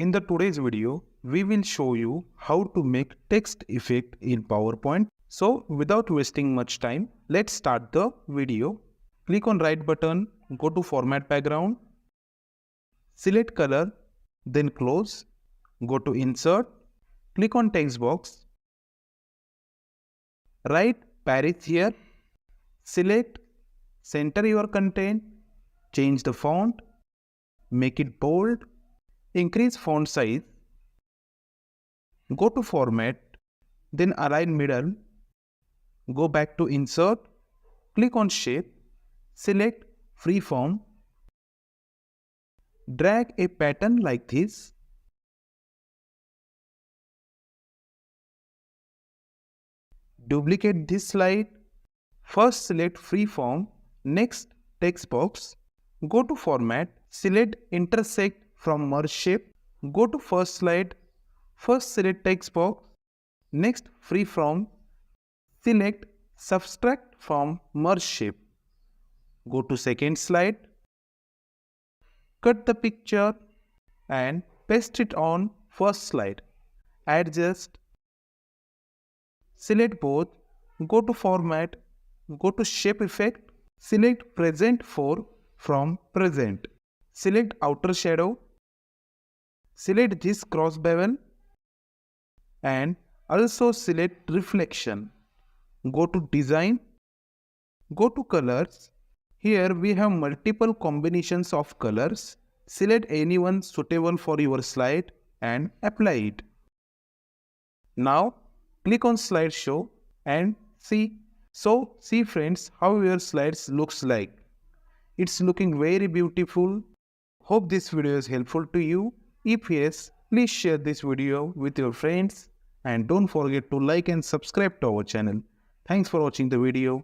In the today's video, we will show you how to make text effect in PowerPoint. So without wasting much time, let's start the video. Click on right button, go to format background, select color, then close, go to insert, click on text box, write Paris here, select, center your content, change the font, make it bold, increase font size, go to format, then align middle, go back to insert, click on shape, select freeform, drag a pattern like this, duplicate this slide, first select freeform, next text box, go to format, select intersect from merge shape, go to first slide, first select text box, next freeform, select subtract from merge shape, go to second slide, cut the picture and paste it on first slide, adjust, select both, go to format, go to shape effect, select present for from present, select outer shadow, select this cross bevel and also select reflection. Go to design, go to colors. Here we have multiple combinations of colors. Select any one suitable for your slide and apply it. Now click on slideshow and see. So see friends how your slides looks like. It's looking very beautiful. Hope this video is helpful to you. If yes, please share this video with your friends and don't forget to like and subscribe to our channel. Thanks for watching the video.